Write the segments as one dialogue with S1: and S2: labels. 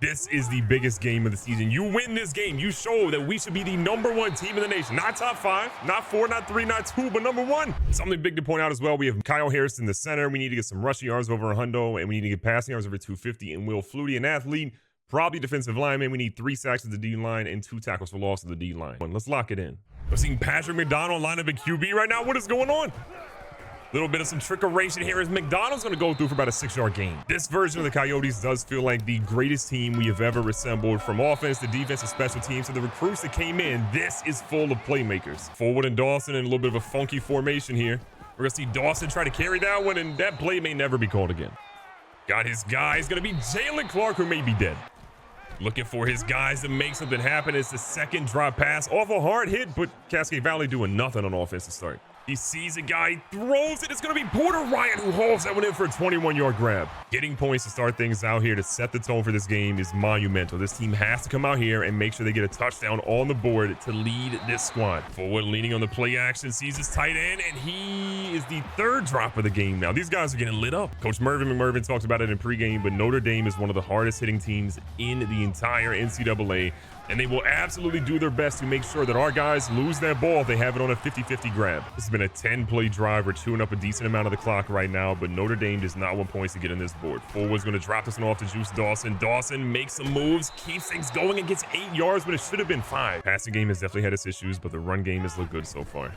S1: This is the biggest game of the season. You win this game, you show that we should be the #1 team in the nation. Not top 5, not 4, not 3, not 2, but #1. Something big to point out as well. We have Kyle Harris in the center. We need to get some rushing yards over 100, and we need to get passing yards over 250. And Will Flutie, an athlete, probably defensive lineman. We need 3 sacks at the D line and 2 tackles for loss at the D line. Let's lock it in. We're seeing Patrick McDonald line up at QB right now. What is going on? Little bit of some trickeration here as McDonald's going to go through for about a 6-yard gain. This version of the Coyotes does feel like the greatest team we have ever assembled, from offense to defense to special teams to the recruits that came in. This is full of playmakers. Forward and Dawson in a little bit of a funky formation here. We're going to see Dawson try to carry that one, and that play may never be called again. Got his guy. It's going to be Jalen Clark, who may be dead. Looking for his guys to make something happen. It's the second drop pass off a hard hit, but Cascade Valley doing nothing on offense to start. He sees a guy, throws it. It's going to be Porter Ryan who hauls that one in for a 21-yard grab. Getting points to start things out here to set the tone for this game is monumental. This team has to come out here and make sure they get a touchdown on the board to lead this squad. Forward leaning on the play action, sees his tight end, and he is the 3rd drop of the game now. These guys are getting lit up. Coach Mervin McMervin talked about it in pregame, but Notre Dame is one of the hardest hitting teams in the entire NCAA. And they will absolutely do their best to make sure that our guys lose that ball if they have it on a 50-50 grab. This has been a 10-play drive. We're chewing up a decent amount of the clock right now, but Notre Dame does not want points to get on this board. Forward's going to drop this one off to Juice Dawson. Dawson makes some moves, keeps things going, and gets 8 yards, but it should have been 5. Passing game has definitely had its issues, but the run game has looked good so far.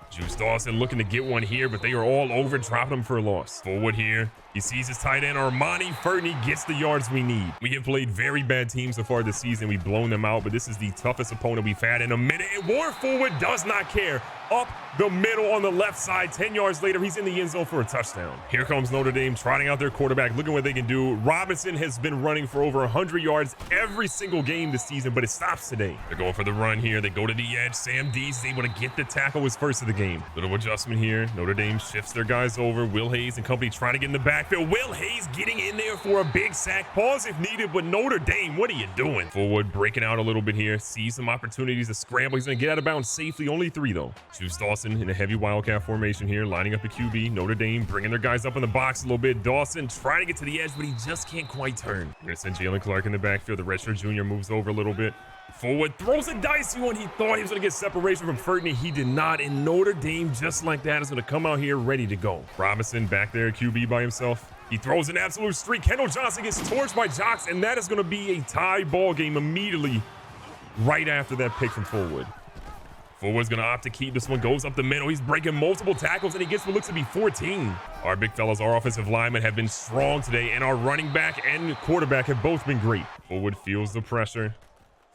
S1: Juice Dawson looking to get one here, but they are all over, dropping him for a loss. Forward here. He sees his tight end, Armani Fertney, gets the yards we need. We have played very bad teams so far this season. We've blown them out, but this is the toughest opponent we've had in a minute. And Warren Forward does not care. Up the middle on the left side. 10 yards later, he's in the end zone for a touchdown. Here comes Notre Dame trotting out their quarterback, looking what they can do. Robinson has been running for over 100 yards every single game this season, but it stops today. They're going for the run here. They go to the edge. Sam Dees is able to get the tackle, his first of the game. Little adjustment here. Notre Dame shifts their guys over. Will Hayes and company trying to get in the backfield. Will Hayes getting in there for a big sack. Pause if needed, but Notre Dame, what are you doing? Forward breaking out a little bit here. Sees some opportunities to scramble. He's going to get out of bounds safely. Only 3, though. Juice Dawson in a heavy wildcat formation here, lining up a QB. Notre Dame bringing their guys up in the box a little bit. Dawson trying to get to the edge, but he just can't quite turn. We're going to send Jalen Clark in the backfield. The redshirt junior moves over a little bit. Forward throws a dicey one. He thought he was going to get separation from Fertney. He did not. And Notre Dame, just like that, is going to come out here ready to go. Robinson back there, QB by himself. He throws an absolute streak. Kendall Johnson gets torched by Jocks, and that is going to be a tie ball game immediately right after that pick from Forward. Forward's going to opt to keep this one. Goes up the middle. He's breaking multiple tackles, and he gets what looks to be 14. Our big fellas, our offensive linemen have been strong today, and our running back and quarterback have both been great. Forward feels the pressure.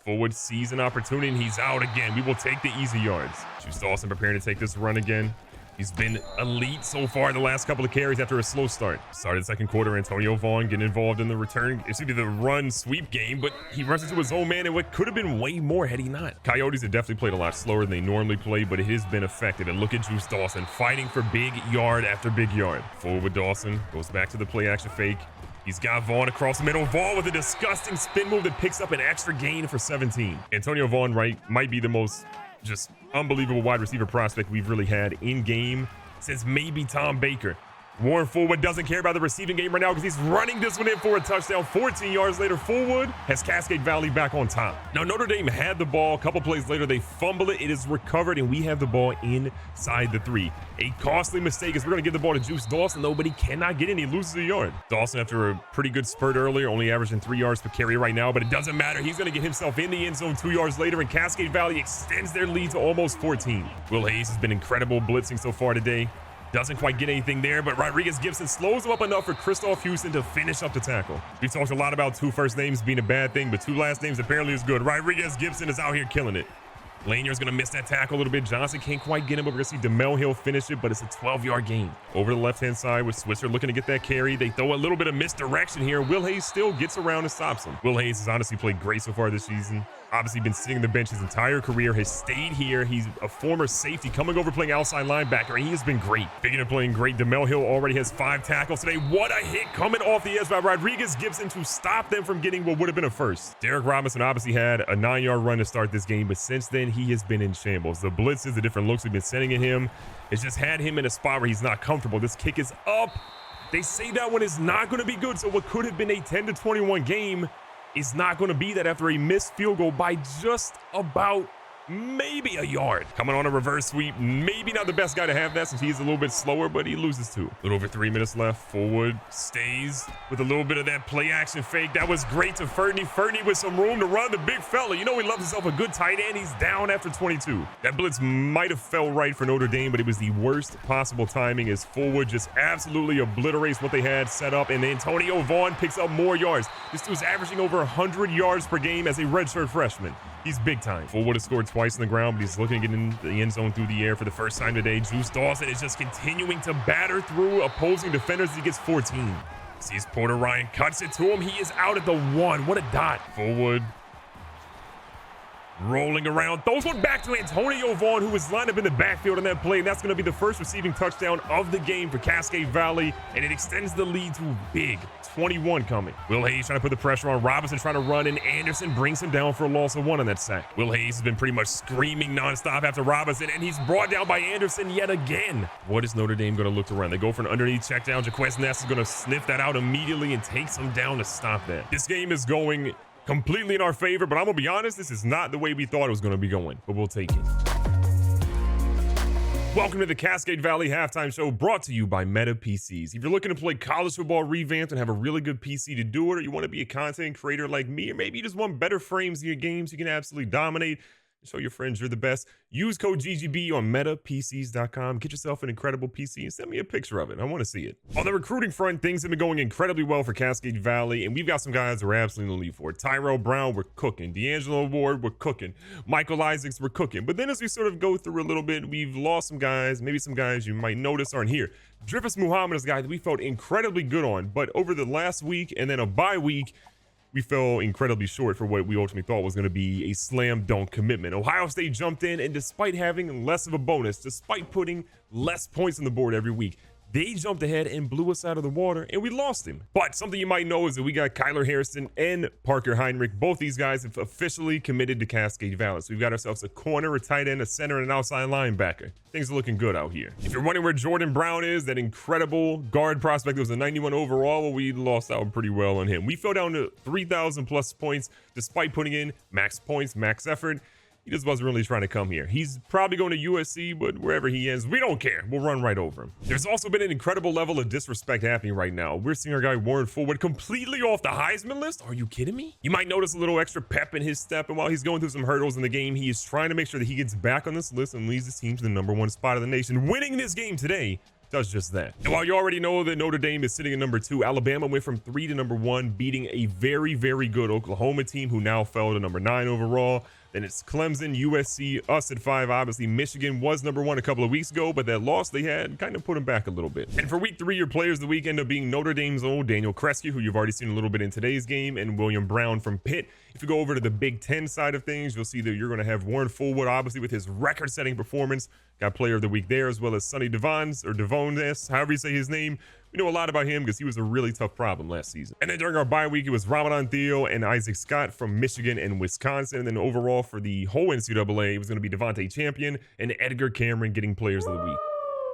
S1: Forward sees an opportunity, and he's out again. We will take the easy yards. Juice Dawson preparing to take this run again. He's been elite so far in the last couple of carries after a slow start. Started second quarter, Antonio Vaughn getting involved in the return. It should be the run sweep game, but he runs into his own man and what could have been way more had he not. Coyotes have definitely played a lot slower than they normally play, but it has been effective. And look at Juice Dawson fighting for big yard after big yard. Forward with Dawson, goes back to the play action fake. He's got Vaughn across the middle. Vaughn with a disgusting spin move that picks up an extra gain for 17. Antonio Vaughn, right, might be the most just unbelievable wide receiver prospect we've really had in game since maybe Tom Baker. Warren Forward doesn't care about the receiving game right now because he's running this one in for a touchdown. 14 yards later, Forward has Cascade Valley back on top. Now, Notre Dame had the ball. A couple plays later, they fumble it. It is recovered, and we have the ball inside the 3. A costly mistake as we're going to give the ball to Juice Dawson, though, but he cannot get in. He loses a yard. Dawson, after a pretty good spurt earlier, only averaging 3 yards per carry right now, but it doesn't matter. He's going to get himself in the end zone 2 yards later, and Cascade Valley extends their lead to almost 14. Will Hayes has been incredible blitzing so far today. Doesn't quite get anything there, but Rodriguez Gibson slows him up enough for Christoph Houston to finish up the tackle. We talked a lot about 2 first names being a bad thing, but 2 last names apparently is good. Rodriguez Gibson is out here killing it. Lanier's going to miss that tackle a little bit. Johnson can't quite get him, but we're going to see DeMel Hill finish it, but it's a 12-yard gain. Over the left-hand side with Switzer looking to get that carry. They throw a little bit of misdirection here. Will Hayes still gets around and stops him. Will Hayes has honestly played great so far this season. Obviously been sitting on the bench his entire career, has stayed here. He's a former safety coming over playing outside linebacker, and he has been great. Speaking of playing great, DeMel Hill already has 5 tackles today. What a hit coming off the edge by Rodriguez Gibson to stop them from getting what would have been a first. Derek Robinson obviously had a 9-yard run to start this game, but since then he has been in shambles. The blitzes, the different looks we've been sending at him, it's just had him in a spot where he's not comfortable. This kick is up. They say that one is not going to be good, so what could have been a 10-21 game is not going to be that after a missed field goal by just about maybe a yard. Coming on a reverse sweep. Maybe not the best guy to have that since he's a little bit slower, but he loses two. A little over 3 minutes left. Forward stays with a little bit of that play action fake. That was great to Fernie. Fernie with some room to run. The big fella. You know he loves himself a good tight end. He's down after 22. That blitz might have fell right for Notre Dame, but it was the worst possible timing as Forward just absolutely obliterates what they had set up. And Antonio Vaughn picks up more yards. This dude's averaging over 100 yards per game as a redshirt freshman. He's big time. Forward has scored twice on the ground, but he's looking to get in the end zone through the air for the first time today. Juice Dawson is just continuing to batter through opposing defenders as he gets 14. Sees Porter Ryan, cuts it to him. He is out at the 1. What a dot. Forward. Rolling around, throws one back to Antonio Vaughn, who was lined up in the backfield on that play, and that's going to be the first receiving touchdown of the game for Cascade Valley, and it extends the lead to big 21 coming. Will Hayes trying to put the pressure on Robinson, trying to run, and Anderson brings him down for a loss of 1 on that sack. Will Hayes has been pretty much screaming nonstop after Robinson, and he's brought down by Anderson yet again. What is Notre Dame going to look to run? They go for an underneath check down. Jaquez Ness is going to sniff that out immediately and takes him down to stop that. This game is going completely in our favor, but I'm gonna be honest, this is not the way we thought it was gonna be going, but we'll take it. Welcome to the Cascade Valley Halftime Show, brought to you by Meta PCs. If you're looking to play College Football Revamped and have a really good PC to do it, or you want to be a content creator like me, or maybe you just want better frames in your games, you can absolutely dominate. Show your friends you're the best. Use code GGB on metapcs.com. Get yourself an incredible PC and send me a picture of it. I want to see it. On the recruiting front, things have been going incredibly well for Cascade Valley, and we've got some guys that are absolutely in the lead for it. Tyrell Brown, we're cooking. D'Angelo Ward, we're cooking. Michael Isaacs, we're cooking. But then as we sort of go through a little bit, we've lost some guys. Maybe some guys you might notice aren't here. Drifus Muhammad is a guy that we felt incredibly good on, but over the last week and then a bye week, we fell incredibly short for what we ultimately thought was going to be a slam dunk commitment. Ohio State jumped in, and despite having less of a bonus, despite putting less points on the board every week, they jumped ahead and blew us out of the water, and we lost him. But something you might know is that we got Kyler Harrison and Parker Heinrich. Both these guys have officially committed to Cascade Valley. So we've got ourselves a corner, a tight end, a center, and an outside linebacker. Things are looking good out here. If you're wondering where Jordan Brown is, that incredible guard prospect that was a 91 overall, well, we lost out pretty well on him. We fell down to 3,000 plus points despite putting in max points, max effort. He just wasn't really trying to come here. He's probably going to USC, but wherever he is, we don't care. We'll run right over him. There's also been an incredible level of disrespect happening right now. We're seeing our guy Warren Forward completely off the Heisman list. Are you kidding me? You might notice a little extra pep in his step, and while he's going through some hurdles in the game, he is trying to make sure that he gets back on this list and leads his team to the #1 spot of the nation. Winning this game today does just that. And while you already know that Notre Dame is sitting at number 2, Alabama went from 3 to number 1, beating a very, very good Oklahoma team who now fell to number 9 overall. Then it's Clemson, USC, us at 5. Obviously, Michigan was number 1 a couple of weeks ago, but that loss they had kind of put them back a little bit. And for week 3, your players of the week end up being Notre Dame's own Daniel Kresge, who you've already seen a little bit in today's game, and William Brown from Pitt. If you go over to the Big Ten side of things, you'll see that you're going to have Warren Forward, obviously, with his record-setting performance. Got player of the week there, as well as Sonny Devons, or Devones, however you say his name. We know a lot about him because he was a really tough problem last season. And then during our bye week, it was Ramadan Theo and Isaac Scott from Michigan and Wisconsin. And then overall for the whole NCAA, it was going to be Devontae Champion and Edgar Cameron getting players of the week.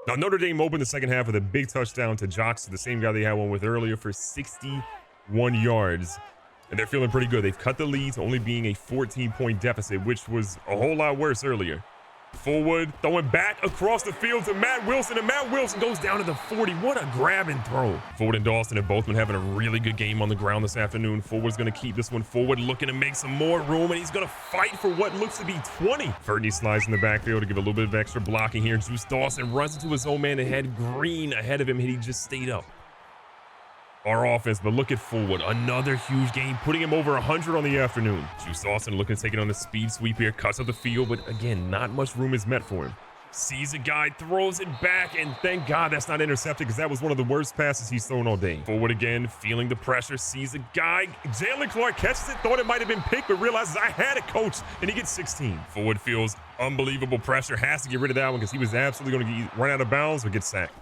S1: Now, Notre Dame opened the second half with a big touchdown to Jocks, the same guy they had one with earlier, for 61 yards. And they're feeling pretty good. They've cut the lead to only being a 14-point deficit, which was a whole lot worse earlier. Forward, throwing back across the field to Matt Wilson, and Matt Wilson goes down to the 40. What a grab and throw. Forward and Dawson have both been having a really good game on the ground this afternoon. Forward's going to keep this one forward, looking to make some more room, and he's going to fight for what looks to be 20. Fernie slides in the backfield to give a little bit of extra blocking here. Juice Dawson runs into his own man ahead. Green ahead of him, and he just stayed up. Our offense, but look at Forward. Another huge game, putting him over 100 on the afternoon. Juice Dawson looking to take it on the speed sweep here, cuts up the field, but again, not much room is met for him. Sees a guy, throws it back, and thank God that's not intercepted because that was one of the worst passes he's thrown all day. Forward again, feeling the pressure, sees a guy. Jalen Clark catches it, thought it might have been picked, but realizes I had a coach, and he gets 16. Forward feels unbelievable pressure, has to get rid of that one because he was absolutely going to run out of bounds or get sacked.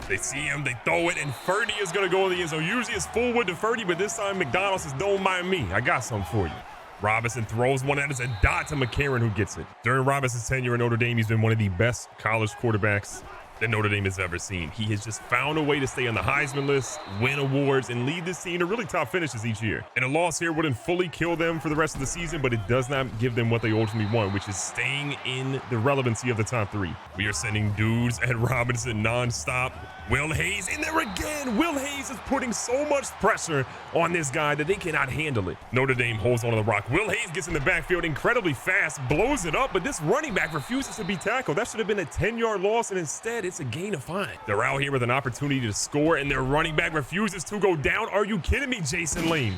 S1: They see him, they throw it, and Fernie is going to go in the end zone. Usually it's Forward to Fernie, but this time McDonald says, don't mind me. I got something for you. Robinson throws one, and it's a dot to McCarron who gets it. During Robinson's tenure at Notre Dame, he's been one of the best college quarterbacks that Notre Dame has ever seen. He has just found a way to stay on the Heisman list, win awards, and lead this team to really top finishes each year. And a loss here wouldn't fully kill them for the rest of the season, but it does not give them what they ultimately want, which is staying in the relevancy of the top 3. We are sending dudes at Robinson nonstop. Will Hayes in there again. Will Hayes is putting so much pressure on this guy that they cannot handle it. Notre Dame holds onto the rock. Will Hayes gets in the backfield incredibly fast, blows it up, but this running back refuses to be tackled. That should have been a 10-yard loss, and instead it's a gain of 5. They're out here with an opportunity to score, and their running back refuses to go down. Are you kidding me, Jason Lane?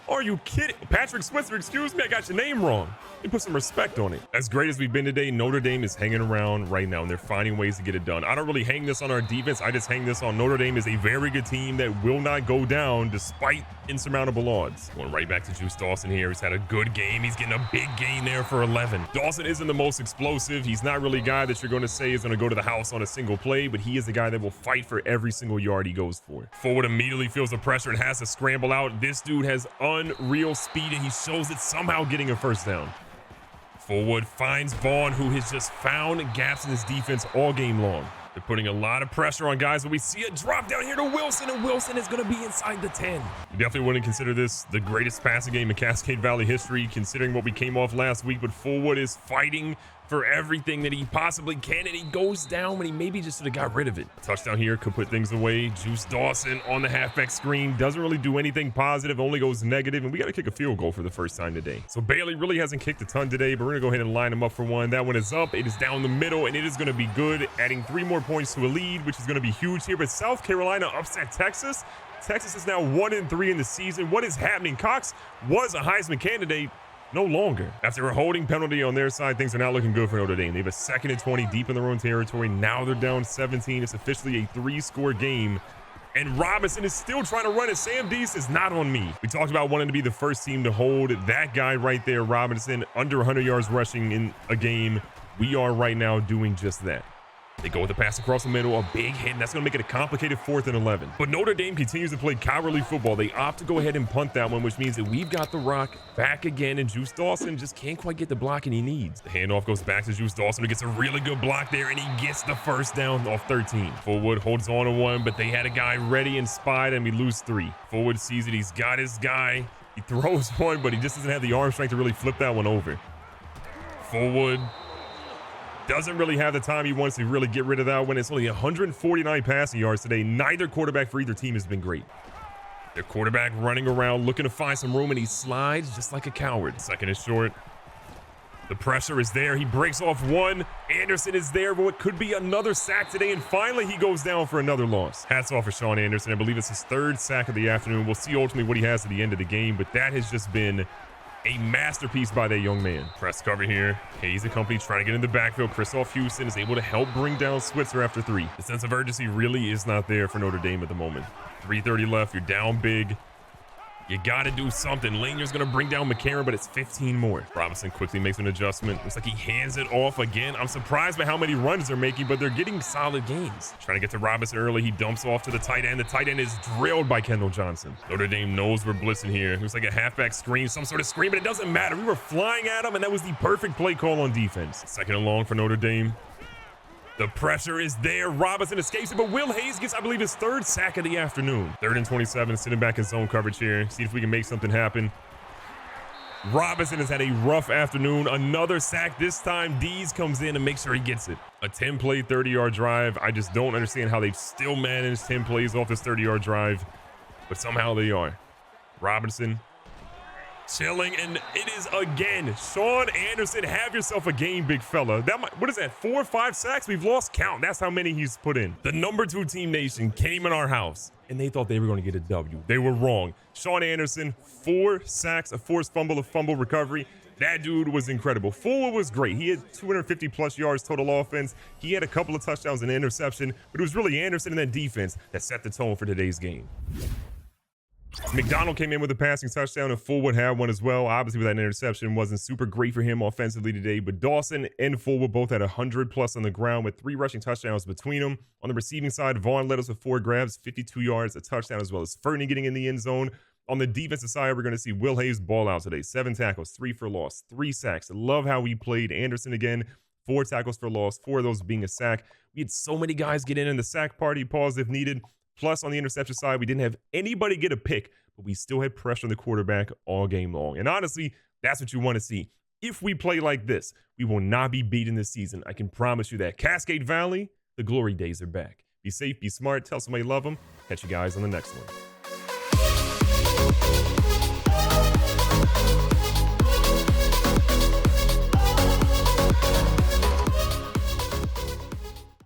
S1: Are you kidding? Patrick Switzer, excuse me, I got your name wrong. You put some respect on it. As great as we've been today, Notre Dame is hanging around right now, and they're finding ways to get it done. I don't really hang this on our defense. I just hang this on Notre Dame is a very good team that will not go down despite insurmountable odds. Going right back to Juice Dawson here. He's had a good game. He's getting a big gain there for 11. Dawson isn't the most explosive. He's not really a guy that you're going to say is going to go to the house on a single play, but he is the guy that will fight for every single yard he goes for. Forward immediately feels the pressure and has to scramble out. This dude has unreal speed, and he shows it somehow getting a first down. Forward finds Vaughn, who has just found gaps in his defense all game long. They're putting a lot of pressure on guys, but we see a drop down here to Wilson, and Wilson is going to be inside the 10. You definitely wouldn't consider this the greatest passing game in Cascade Valley history, considering what we came off last week, but Forward is fighting for everything that he possibly can, and he goes down when he maybe just should have got rid of it. Touchdown here could put things away. Juice Dawson on the halfback screen doesn't really do anything positive, only goes negative, and we got to kick a field goal for the first time today. So Bailey really hasn't kicked a ton today, but we're gonna go ahead and line him up for one. That one is up. It is down the middle, and it is gonna be good, adding 3 more points to a lead, which is gonna be huge here. But South Carolina upset Texas. Texas is now 1-3 in the season. What is happening? Cox was a Heisman candidate. No longer. After a holding penalty on their side, things are not looking good for Notre Dame. They have a 2nd and 20 deep in their own territory. Now they're down 17. It's officially a 3-score game. And Robinson is still trying to run it. Sam D says, not on me. We talked about wanting to be the first team to hold that guy right there, Robinson, under 100 yards rushing in a game. We are right now doing just that. They go with the pass across the middle, a big hit, and that's going to make it a complicated 4th and 11. But Notre Dame continues to play cowardly football. They opt to go ahead and punt that one, which means that we've got the rock back again, and Juice Dawson just can't quite get the blocking he needs. The handoff goes back to Juice Dawson, who gets a really good block there, and he gets the first down off 13. Forward holds on to one, but they had a guy ready and spied, and we lose 3. Forward sees it. He's got his guy. He throws one, but he just doesn't have the arm strength to really flip that one over. Forward doesn't really have the time he wants to really get rid of that one. It's only 149 passing yards today. Neither quarterback for either team has been great. Their quarterback running around looking to find some room, and he slides just like a coward. 2nd is short. The pressure is there. He breaks off one. Anderson is there, but what could be another sack today, and finally he goes down for another loss. Hats off for Sean Anderson. I believe it's his 3rd sack of the afternoon. We'll see ultimately what he has at the end of the game, but that has just been a masterpiece by that young man. Press cover here. Hayes and company trying to get in the backfield. Christoph Houston is able to help bring down Switzer after 3. The sense of urgency really is not there for Notre Dame at the moment. 3:30 left. You're down big. You got to do something. Lanier's going to bring down McCarron, but it's 15 more. Robinson quickly makes an adjustment. Looks like he hands it off again. I'm surprised by how many runs they're making, but they're getting solid gains. Trying to get to Robinson early. He dumps off to the tight end. The tight end is drilled by Kendall Johnson. Notre Dame knows we're blitzing here. Looks like a halfback screen, some sort of screen, but it doesn't matter. We were flying at him, and that was the perfect play call on defense. 2nd and long for Notre Dame. The pressure is there. Robinson escapes it, but Will Hayes gets, I believe, his 3rd sack of the afternoon. 3rd and 27, sitting back in zone coverage here. See if we can make something happen. Robinson has had a rough afternoon. Another sack. This time, Dees comes in and makes sure he gets it. A 10-play, 30-yard drive. I just don't understand how they've still managed 10 plays off this 30-yard drive, but somehow they are. Robinson chilling, and it is again Sean Anderson. Have yourself a game, big fella. What is that, 4 or 5 sacks? We've lost count. That's how many he's put in. The number 2 team nation came in our house, and they thought they were going to get a W. They were wrong. Sean Anderson, 4 sacks, a forced fumble, a fumble recovery. That dude was incredible. Forward was great. He had 250 plus yards total offense. He had a couple of touchdowns and an interception, but it was really Anderson and that defense that set the tone for today's game. McDonald came in with a passing touchdown, and Fullwood had one as well. Obviously, with that interception, wasn't super great for him offensively today, but Dawson and Fullwood both had 100 plus on the ground with 3 rushing touchdowns between them. On the receiving side, Vaughn led us with 4 grabs, 52 yards, a touchdown, as well as Fernie getting in the end zone. On the defensive side, we're going to see Will Hayes ball out today. 7 tackles, 3 for loss, 3 sacks. Love how he played. Anderson again, 4 tackles for loss, 4 of those being a sack. We had so many guys get in the sack party, pause if needed. Plus, on the interception side, we didn't have anybody get a pick, but we still had pressure on the quarterback all game long. And honestly, that's what you want to see. If we play like this, we will not be beaten this season. I can promise you that. Cascade Valley, the glory days are back. Be safe, be smart, tell somebody you love them. Catch you guys on the next one.